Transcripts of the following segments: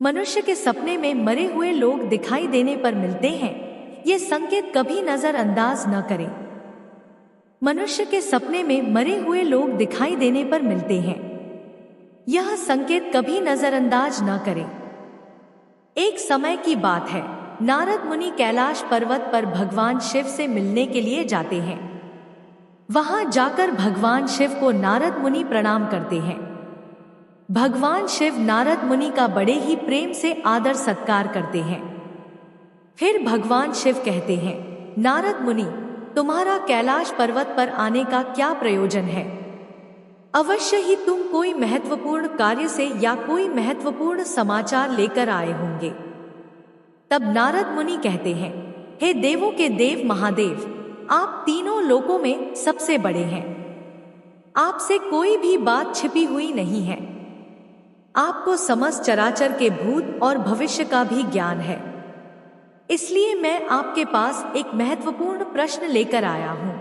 मनुष्य के सपने में मरे हुए लोग दिखाई देने पर मिलते हैं। ये संकेत कभी नजरअंदाज न करें। मनुष्य के सपने में मरे हुए लोग दिखाई देने पर मिलते हैं। यह संकेत कभी नजरअंदाज न करें। एक समय की बात है, नारद मुनि कैलाश पर्वत पर भगवान शिव से मिलने के लिए जाते हैं। वहां जाकर भगवान शिव को नारद मुनि प्रणाम करते हैं। भगवान शिव नारद मुनि का बड़े ही प्रेम से आदर सत्कार करते हैं। फिर भगवान शिव कहते हैं, नारद मुनि, तुम्हारा कैलाश पर्वत पर आने का क्या प्रयोजन है? अवश्य ही तुम कोई महत्वपूर्ण कार्य से या कोई महत्वपूर्ण समाचार लेकर आए होंगे। तब नारद मुनि कहते हैं, हे देवों के देव महादेव, आप तीनों लोकों में सबसे बड़े हैं। आपसे कोई भी बात छिपी हुई नहीं है। आपको समस्त चराचर के भूत और भविष्य का भी ज्ञान है। इसलिए मैं आपके पास एक महत्वपूर्ण प्रश्न लेकर आया हूं।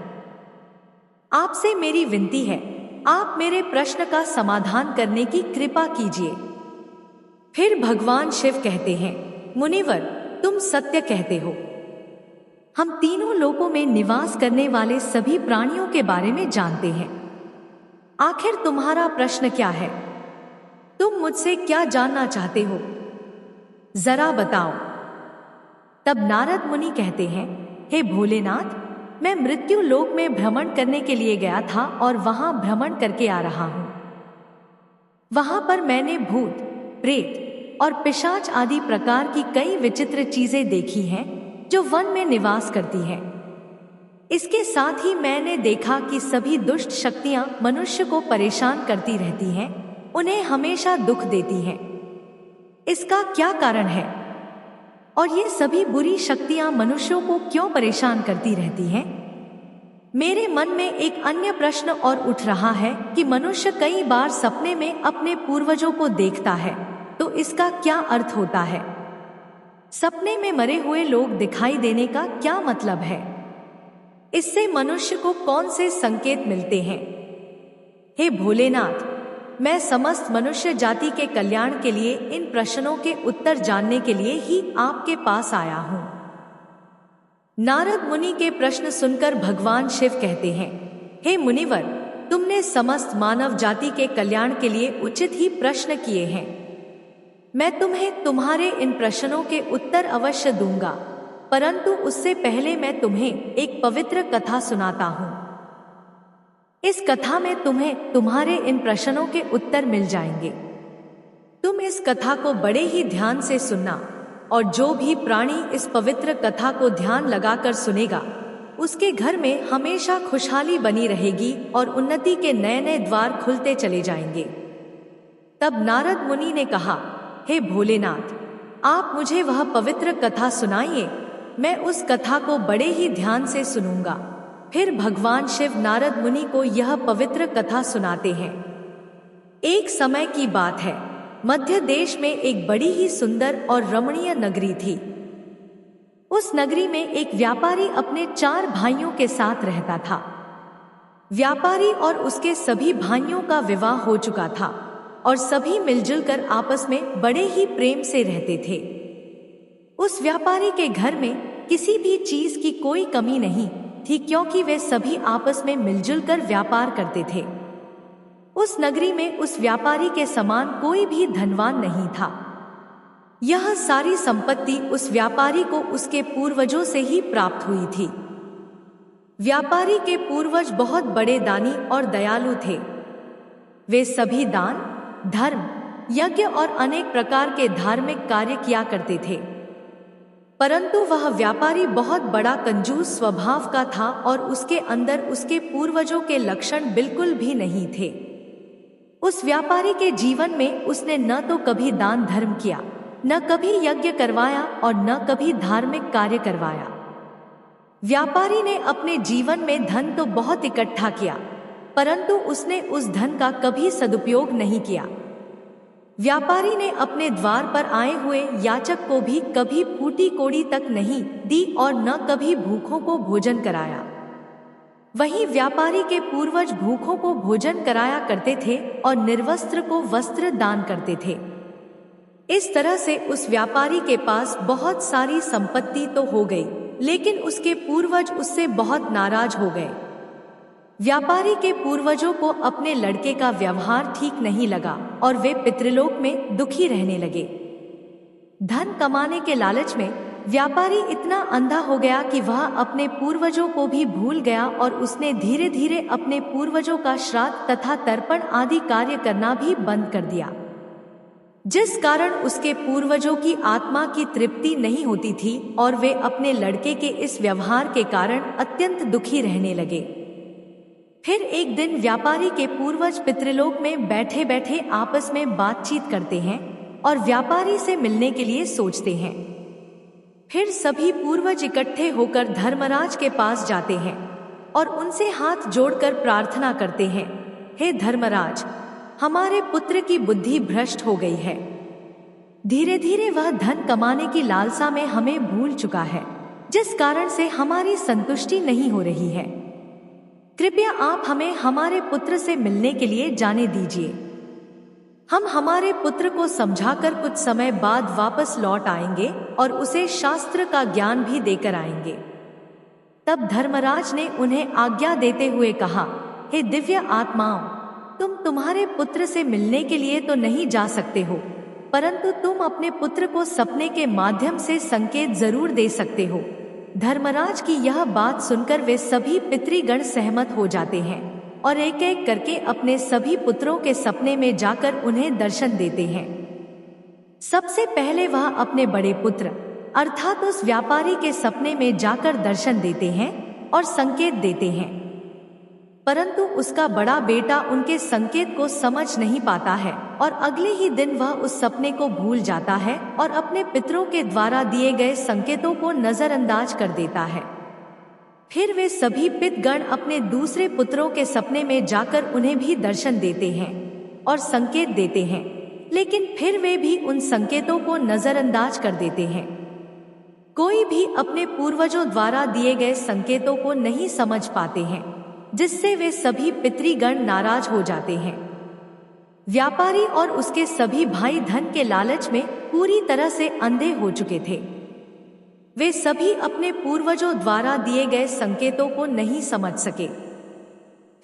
आपसे मेरी विनती है, आप मेरे प्रश्न का समाधान करने की कृपा कीजिए। फिर भगवान शिव कहते हैं, मुनिवर, तुम सत्य कहते हो। हम तीनों लोकों में निवास करने वाले सभी प्राणियों के बारे में जानते हैं। आखिर तुम्हारा प्रश्न क्या है? तुम मुझसे क्या जानना चाहते हो? जरा बताओ। तब नारद मुनि कहते हैं, हे भोलेनाथ, मैं मृत्यु लोक में भ्रमण करने के लिए गया था और वहां भ्रमण करके आ रहा हूं। वहां पर मैंने भूत, प्रेत और पिशाच आदि प्रकार की कई विचित्र चीजें देखी हैं जो वन में निवास करती हैं। इसके साथ ही मैंने देखा कि सभी दुष्ट शक्तियां मनुष्य को परेशान करती रहती हैं, उन्हें हमेशा दुख देती हैं। इसका क्या कारण है? और ये सभी बुरी शक्तियां मनुष्यों को क्यों परेशान करती रहती हैं? मेरे मन में एक अन्य प्रश्न और उठ रहा है कि मनुष्य कई बार सपने में अपने पूर्वजों को देखता है, तो इसका क्या अर्थ होता है? सपने में मरे हुए लोग दिखाई देने का क्या मतलब है? इससे मनुष्य को कौन से संकेत मिलते हैं? हे भोलेनाथ, मैं समस्त मनुष्य जाति के कल्याण के लिए इन प्रश्नों के उत्तर जानने के लिए ही आपके पास आया हूं। नारद मुनि के प्रश्न सुनकर भगवान शिव कहते हैं, हे मुनिवर, तुमने समस्त मानव जाति के कल्याण के लिए उचित ही प्रश्न किए हैं। मैं तुम्हें तुम्हारे इन प्रश्नों के उत्तर अवश्य दूंगा, परंतु उससे पहले मैं तुम्हें एक पवित्र कथा सुनाता हूं। इस कथा में तुम्हें तुम्हारे इन प्रश्नों के उत्तर मिल जाएंगे। तुम इस कथा को बड़े ही ध्यान से सुनना, और जो भी प्राणी इस पवित्र कथा को ध्यान लगाकर सुनेगा, उसके घर में हमेशा खुशहाली बनी रहेगी और उन्नति के नए नए द्वार खुलते चले जाएंगे। तब नारद मुनि ने कहा, हे भोलेनाथ, आप मुझे वह पवित्र कथा सुनाइए। मैं उस कथा को बड़े ही ध्यान से सुनूंगा। फिर भगवान शिव नारद मुनि को यह पवित्र कथा सुनाते हैं। एक समय की बात है, मध्य देश में एक बड़ी ही सुंदर और रमणीय नगरी थी। उस नगरी में एक व्यापारी अपने 4 भाइयों के साथ रहता था। व्यापारी और उसके सभी भाइयों का विवाह हो चुका था और सभी मिलजुल कर आपस में बड़े ही प्रेम से रहते थे। उस व्यापारी के घर में किसी भी चीज की कोई कमी नहीं थी, क्योंकि वे सभी आपस में मिलजुल कर व्यापार करते थे। उस नगरी में उस व्यापारी के समान कोई भी धनवान नहीं था। यह सारी संपत्ति उस व्यापारी को उसके पूर्वजों से ही प्राप्त हुई थी। व्यापारी के पूर्वज बहुत बड़े दानी और दयालु थे। वे सभी दान, धर्म, यज्ञ और अनेक प्रकार के धार्मिक कार्य किया करते थे। परंतु वह व्यापारी बहुत बड़ा कंजूस स्वभाव का था और उसके अंदर उसके पूर्वजों के लक्षण बिल्कुल भी नहीं थे। उस व्यापारी के जीवन में उसने न तो कभी दान धर्म किया, न कभी यज्ञ करवाया और न कभी धार्मिक कार्य करवाया। व्यापारी ने अपने जीवन में धन तो बहुत इकट्ठा किया, परंतु उसने उस धन का कभी सदुपयोग नहीं किया। व्यापारी ने अपने द्वार पर आए हुए याचक को भी कभी फूटी कोड़ी तक नहीं दी और न कभी भूखों को भोजन कराया। वहीं व्यापारी के पूर्वज भूखों को भोजन कराया करते थे और निर्वस्त्र को वस्त्र दान करते थे। इस तरह से उस व्यापारी के पास बहुत सारी संपत्ति तो हो गई, लेकिन उसके पूर्वज उससे बहुत नाराज हो गए। व्यापारी के पूर्वजों को अपने लड़के का व्यवहार ठीक नहीं लगा और वे पितृलोक में दुखी रहने लगे। धन कमाने के लालच में व्यापारी इतना अंधा हो गया कि वह अपने पूर्वजों को भी भूल गया और उसने धीरे धीरे अपने पूर्वजों का श्राद्ध तथा तर्पण आदि कार्य करना भी बंद कर दिया, जिस कारण उसके पूर्वजों की आत्मा की तृप्ति नहीं होती थी और वे अपने लड़के के इस व्यवहार के कारण अत्यंत दुखी रहने लगे। फिर एक दिन व्यापारी के पूर्वज पितृलोक में बैठे बैठे आपस में बातचीत करते हैं और व्यापारी से मिलने के लिए सोचते हैं। फिर सभी पूर्वज इकट्ठे होकर धर्मराज के पास जाते हैं और उनसे हाथ जोड़कर प्रार्थना करते हैं, हे धर्मराज, हमारे पुत्र की बुद्धि भ्रष्ट हो गई है। धीरे धीरे वह धन कमाने की लालसा में हमें भूल चुका है, जिस कारण से हमारी संतुष्टि नहीं हो रही है। कृपया आप हमें हमारे पुत्र से मिलने के लिए जाने दीजिए। हम हमारे पुत्र को समझाकर कुछ समय बाद वापस लौट आएंगे और उसे शास्त्र का ज्ञान भी देकर आएंगे। तब धर्मराज ने उन्हें आज्ञा देते हुए कहा, हे दिव्य आत्माओं, तुम तुम्हारे पुत्र से मिलने के लिए तो नहीं जा सकते हो, परंतु तुम अपने पुत्र को सपने के माध्यम से संकेत जरूर दे सकते हो। धर्मराज की यह बात सुनकर वे सभी पितृगण सहमत हो जाते हैं और एक एक करके अपने सभी पुत्रों के सपने में जाकर उन्हें दर्शन देते हैं। सबसे पहले वह अपने बड़े पुत्र अर्थात उस व्यापारी के सपने में जाकर दर्शन देते हैं और संकेत देते हैं, परंतु उसका बड़ा बेटा उनके संकेत को समझ नहीं पाता है और अगले ही दिन वह उस सपने को भूल जाता है और अपने पितरों के द्वारा दिए गए संकेतों को नजरअंदाज कर देता है। फिर वे सभी पितगण अपने दूसरे पुत्रों के सपने में जाकर उन्हें भी दर्शन देते हैं और संकेत देते हैं, लेकिन फिर वे भी उन संकेतों को नजरअंदाज कर देते हैं। कोई भी अपने पूर्वजों द्वारा दिए गए संकेतों को नहीं समझ पाते हैं, जिससे वे सभी पितृगण नाराज हो जाते हैं। व्यापारी और उसके सभी भाई धन के लालच में पूरी तरह से अंधे हो चुके थे। वे सभी अपने पूर्वजों द्वारा दिए गए संकेतों को नहीं समझ सके।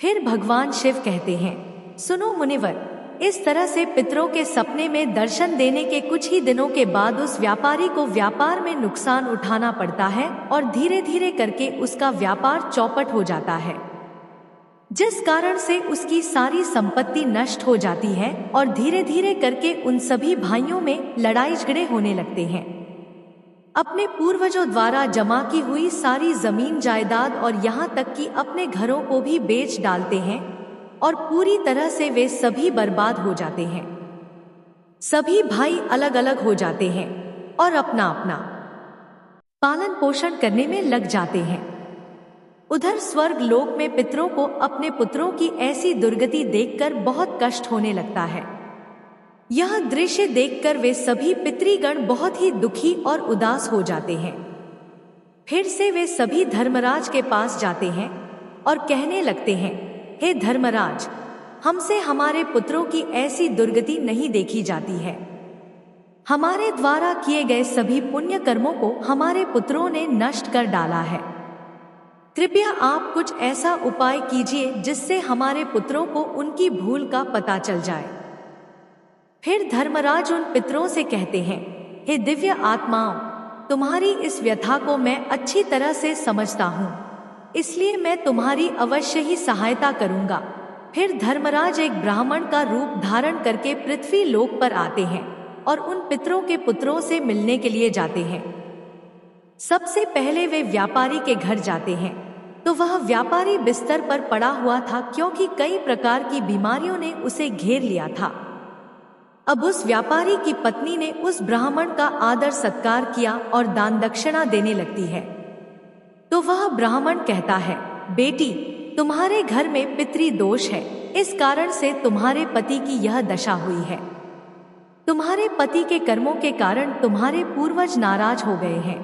फिर भगवान शिव कहते हैं, सुनो मुनिवर, इस तरह से पितरों के सपने में दर्शन देने के कुछ ही दिनों के बाद उस व्यापारी को व्यापार में नुकसान उठाना पड़ता है और धीरे धीरे करके उसका व्यापार चौपट हो जाता है, जिस कारण से उसकी सारी संपत्ति नष्ट हो जाती है और धीरे धीरे करके उन सभी भाइयों में लड़ाई झगड़े होने लगते हैं। अपने पूर्वजों द्वारा जमा की हुई सारी जमीन जायदाद और यहाँ तक कि अपने घरों को भी बेच डालते हैं और पूरी तरह से वे सभी बर्बाद हो जाते हैं। सभी भाई अलग अलग हो जाते हैं और अपना अपना पालन पोषण करने में लग जाते हैं। उधर स्वर्ग लोक में पितरों को अपने पुत्रों की ऐसी दुर्गति देखकर बहुत कष्ट होने लगता है। यह दृश्य देखकर वे सभी पितृगण बहुत ही दुखी और उदास हो जाते हैं। फिर से वे सभी धर्मराज के पास जाते हैं और कहने लगते हैं, हे धर्मराज, हमसे हमारे पुत्रों की ऐसी दुर्गति नहीं देखी जाती है। हमारे द्वारा किए गए सभी पुण्य कर्मों को हमारे पुत्रों ने नष्ट कर डाला है। कृपया आप कुछ ऐसा उपाय कीजिए जिससे हमारे पुत्रों को उनकी भूल का पता चल जाए। फिर धर्मराज उन पितरों से कहते हैं, हे दिव्य आत्माओं, तुम्हारी इस व्यथा को मैं अच्छी तरह से समझता हूँ, इसलिए मैं तुम्हारी अवश्य ही सहायता करूँगा। फिर धर्मराज एक ब्राह्मण का रूप धारण करके पृथ्वी लोक पर आते हैं और उन पितरों के पुत्रों से मिलने के लिए जाते हैं। सबसे पहले वे व्यापारी के घर जाते हैं तो वह व्यापारी बिस्तर पर पड़ा हुआ था, क्योंकि कई प्रकार की बीमारियों ने उसे घेर लिया था। अब उस व्यापारी की पत्नी ने उस ब्राह्मण का आदर सत्कार किया और दान दक्षिणा देने लगती है। तो वह ब्राह्मण कहता है, बेटी, तुम्हारे घर में पितृ दोष है, इस कारण से तुम्हारे पति की यह दशा हुई है। तुम्हारे पति के कर्मों के कारण तुम्हारे पूर्वज नाराज हो गए हैं।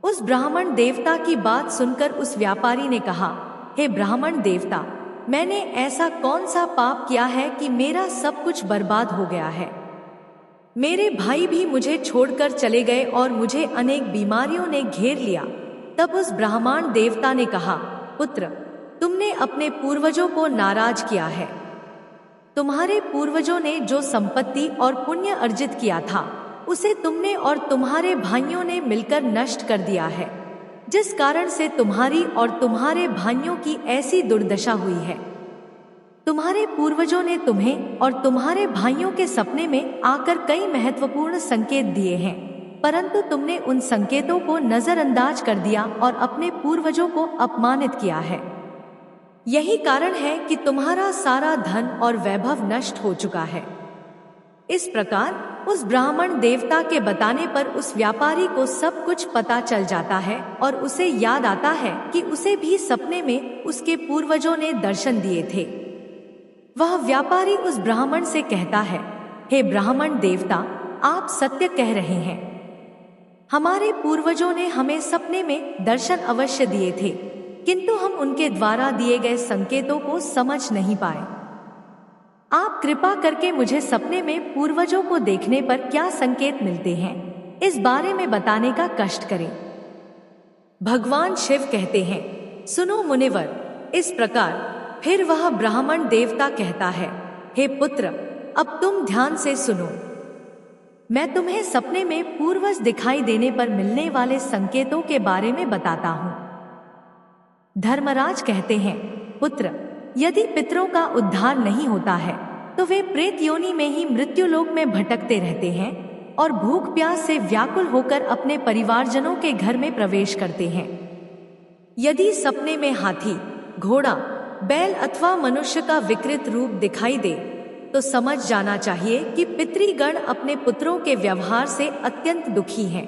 उस ब्राह्मण देवता की बात सुनकर उस व्यापारी ने कहा, हे ब्राह्मण देवता, मैंने ऐसा कौन सा पाप किया है कि मेरा सब कुछ बर्बाद हो गया है। मेरे भाई भी मुझे छोड़कर चले गए और मुझे अनेक बीमारियों ने घेर लिया। तब उस ब्राह्मण देवता ने कहा, पुत्र, तुमने अपने पूर्वजों को नाराज किया है। तुम्हारे पूर्वजों ने जो संपत्ति और पुण्य अर्जित किया था उसे तुमने और तुम्हारे भाइयों ने मिलकर नष्ट कर दिया है, जिस कारण से तुम्हारी और तुम्हारे भाइयों की ऐसी दुर्दशा हुई है। तुम्हारे पूर्वजों ने तुम्हें और तुम्हारे भाइयों के सपने में आकर कई महत्वपूर्ण संकेत दिए हैं, परंतु तुमने उन संकेतों को नजरअंदाज कर दिया और अपने पूर्वजों को अपमानित किया है। यही कारण है कि तुम्हारा सारा धन और वैभव नष्ट हो चुका है। इस प्रकार उस ब्राह्मण देवता के बताने पर उस व्यापारी को सब कुछ पता चल जाता है और उसे याद आता है कि उसे भी सपने में उसके पूर्वजों ने दर्शन दिए थे। वह व्यापारी उस ब्राह्मण से कहता है, हे ब्राह्मण देवता, आप सत्य कह रहे हैं। हमारे पूर्वजों ने हमें सपने में दर्शन अवश्य दिए थे, किंतु हम उनके द्वारा दिए गए संकेतों को समझ नहीं पाए। आप कृपा करके मुझे सपने में पूर्वजों को देखने पर क्या संकेत मिलते हैं, इस बारे में बताने का कष्ट करें। भगवान शिव कहते हैं, सुनो मुनिवर। इस प्रकार फिर वह ब्राह्मण देवता कहता है, हे पुत्र, अब तुम ध्यान से सुनो। मैं तुम्हें सपने में पूर्वज दिखाई देने पर मिलने वाले संकेतों के बारे में बताता हूँ। धर्मराज कहते हैं, पुत्र, यदि पितरों का उद्धार नहीं होता है तो वे प्रेत योनि में ही मृत्युलोक में भटकते रहते हैं और भूख प्यास से व्याकुल होकर अपने परिवारजनों के घर में प्रवेश करते हैं। यदि सपने में हाथी, घोड़ा, बैल अथवा मनुष्य का विकृत रूप दिखाई दे तो समझ जाना चाहिए कि पितृगण अपने पुत्रों के व्यवहार से अत्यंत दुखी हैं।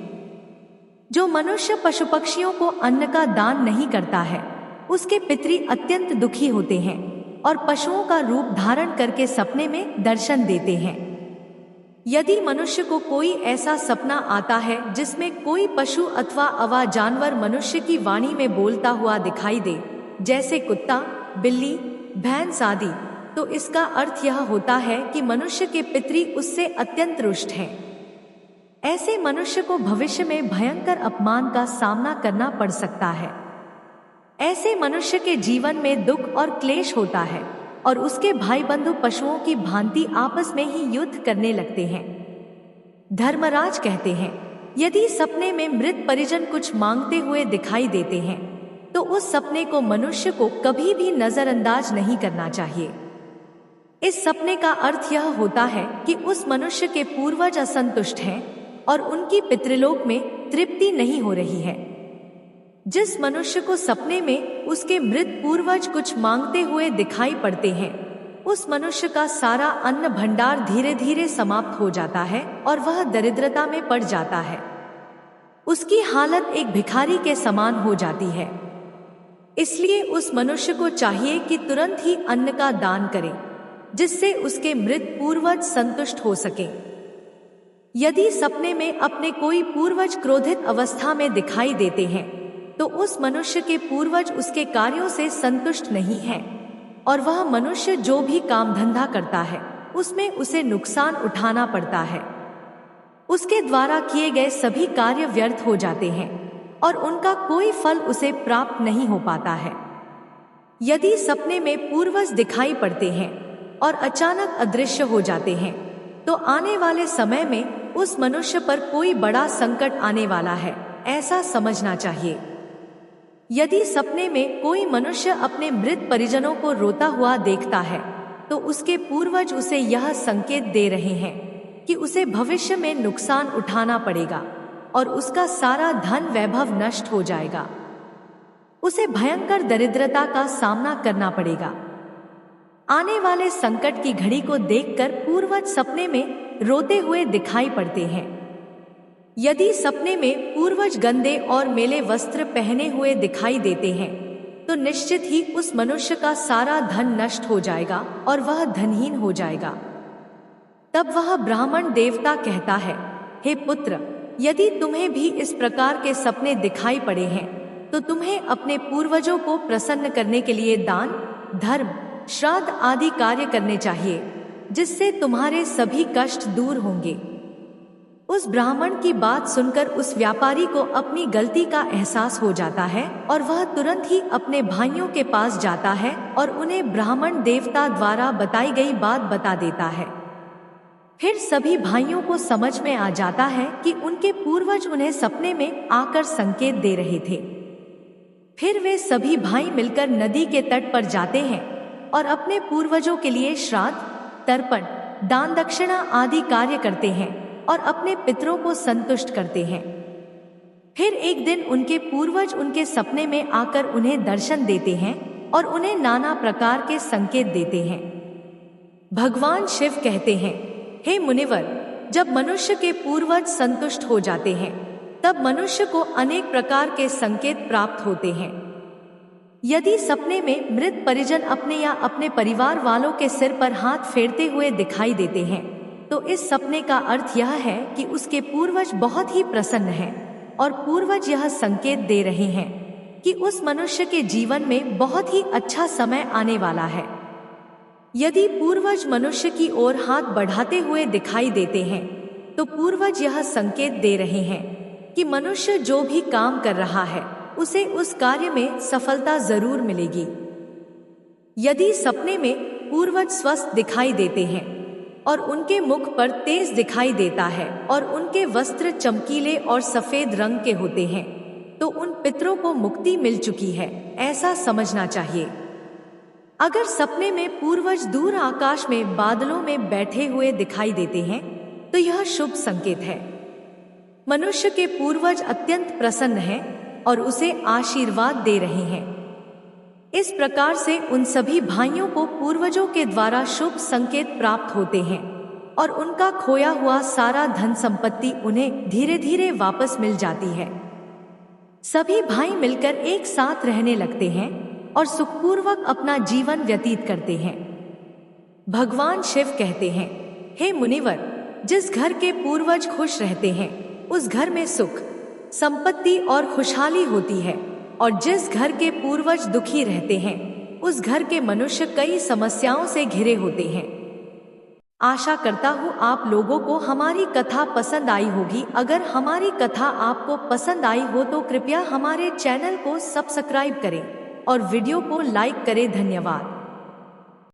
जो मनुष्य पशु पक्षियों को अन्न का दान नहीं करता है उसके पितृ अत्यंत दुखी होते हैं और पशुओं का रूप धारण करके सपने में दर्शन देते हैं। यदि मनुष्य को कोई ऐसा सपना आता है जिसमें कोई पशु अथवा अवा जानवर मनुष्य की वाणी में बोलता हुआ दिखाई दे, जैसे कुत्ता, बिल्ली, भैंस आदि, तो इसका अर्थ यह होता है कि मनुष्य के पितृ उससे अत्यंत रुष्ट हैं। ऐसे मनुष्य को भविष्य में भयंकर अपमान का सामना करना पड़ सकता है। ऐसे मनुष्य के जीवन में दुख और क्लेश होता है और उसके भाई बंधु पशुओं की भांति आपस में ही युद्ध करने लगते हैं। धर्मराज कहते हैं, यदि सपने में मृत परिजन कुछ मांगते हुए दिखाई देते हैं तो उस सपने को मनुष्य को कभी भी नजरअंदाज नहीं करना चाहिए। इस सपने का अर्थ यह होता है कि उस मनुष्य के पूर्वज असंतुष्ट हैं और उनकी पितृलोक में तृप्ति नहीं हो रही है। जिस मनुष्य को सपने में उसके मृत पूर्वज कुछ मांगते हुए दिखाई पड़ते हैं उस मनुष्य का सारा अन्न भंडार धीरे धीरे समाप्त हो जाता है और वह दरिद्रता में पड़ जाता है। उसकी हालत एक भिखारी के समान हो जाती है। इसलिए उस मनुष्य को चाहिए कि तुरंत ही अन्न का दान करे, जिससे उसके मृत पूर्वज संतुष्ट हो सके। यदि सपने में अपने कोई पूर्वज क्रोधित अवस्था में दिखाई देते हैं तो उस मनुष्य के पूर्वज उसके कार्यों से संतुष्ट नहीं है और वह मनुष्य जो भी काम धंधा करता है उसमें उसे नुकसान उठाना पड़ता है। उसके द्वारा किए गए सभी कार्य व्यर्थ हो जाते हैं और उनका कोई फल उसे प्राप्त नहीं हो पाता है। यदि सपने में पूर्वज दिखाई पड़ते हैं और अचानक अदृश्य हो जाते हैं तो आने वाले समय में उस मनुष्य पर कोई बड़ा संकट आने वाला है, ऐसा समझना चाहिए। यदि सपने में कोई मनुष्य अपने मृत परिजनों को रोता हुआ देखता है तो उसके पूर्वज उसे यह संकेत दे रहे हैं कि उसे भविष्य में नुकसान उठाना पड़ेगा और उसका सारा धन वैभव नष्ट हो जाएगा। उसे भयंकर दरिद्रता का सामना करना पड़ेगा। आने वाले संकट की घड़ी को देखकर पूर्वज सपने में रोते हुए दिखाई पड़ते हैं। यदि सपने में पूर्वज गंदे और मैले वस्त्र पहने हुए दिखाई देते हैं तो निश्चित ही उस मनुष्य का सारा धन नष्ट हो जाएगा और वह धनहीन हो जाएगा। तब वह ब्राह्मण देवता कहता है, हे पुत्र, यदि तुम्हें भी इस प्रकार के सपने दिखाई पड़े हैं तो तुम्हें अपने पूर्वजों को प्रसन्न करने के लिए दान, धर्म, श्राद्ध आदि कार्य करने चाहिए, जिससे तुम्हारे सभी कष्ट दूर होंगे। उस ब्राह्मण की बात सुनकर उस व्यापारी को अपनी गलती का एहसास हो जाता है और वह तुरंत ही अपने भाइयों के पास जाता है और उन्हें ब्राह्मण देवता द्वारा बताई गई बात बता देता है। फिर सभी भाइयों को समझ में आ जाता है कि उनके पूर्वज उन्हें सपने में आकर संकेत दे रहे थे। फिर वे सभी भाई मिलकर नदी के तट पर जाते हैं और अपने पूर्वजों के लिए श्राद्ध, तर्पण, दान दक्षिणा आदि कार्य करते हैं और अपने पितरों को संतुष्ट करते हैं। फिर एक दिन उनके पूर्वज उनके सपने में आकर उन्हें दर्शन देते हैं और उन्हें नाना प्रकार के संकेत देते हैं। भगवान शिव कहते हैं, हे मुनिवर, जब मनुष्य के पूर्वज संतुष्ट हो जाते हैं तब मनुष्य को अनेक प्रकार के संकेत प्राप्त होते हैं। यदि सपने में मृत परिजन अपने या अपने परिवार वालों के सिर पर हाथ फेरते हुए दिखाई देते हैं तो इस सपने का अर्थ यह है कि उसके पूर्वज बहुत ही प्रसन्न हैं और पूर्वज यह संकेत दे रहे हैं कि उस मनुष्य के जीवन में बहुत ही अच्छा समय आने वाला है। यदि पूर्वज मनुष्य की ओर हाथ बढ़ाते हुए दिखाई देते हैं तो पूर्वज यह संकेत दे रहे हैं कि मनुष्य जो भी काम कर रहा है उसे उस कार्य में सफलता जरूर मिलेगी। यदि सपने में पूर्वज स्वस्थ दिखाई देते हैं और उनके मुख पर तेज दिखाई देता है और उनके वस्त्र चमकीले और सफेद रंग के होते हैं तो उन पितरों को मुक्ति मिल चुकी है, ऐसा समझना चाहिए। अगर सपने में पूर्वज दूर आकाश में बादलों में बैठे हुए दिखाई देते हैं तो यह शुभ संकेत है। मनुष्य के पूर्वज अत्यंत प्रसन्न हैं और उसे आशीर्वाद दे रहे हैं। इस प्रकार से उन सभी भाइयों को पूर्वजों के द्वारा शुभ संकेत प्राप्त होते हैं और उनका खोया हुआ सारा धन संपत्ति उन्हें धीरे धीरे वापस मिल जाती है। सभी भाई मिलकर एक साथ रहने लगते हैं और सुखपूर्वक अपना जीवन व्यतीत करते हैं। भगवान शिव कहते हैं, हे मुनिवर, जिस घर के पूर्वज खुश रहते हैं उस घर में सुख, संपत्ति और खुशहाली होती है और जिस घर के पूर्वज दुखी रहते हैं उस घर के मनुष्य कई समस्याओं से घिरे होते हैं। आशा करता हूँ आप लोगों को हमारी कथा पसंद आई होगी। अगर हमारी कथा आपको पसंद आई हो तो कृपया हमारे चैनल को सब्सक्राइब करें और वीडियो को लाइक करें। धन्यवाद।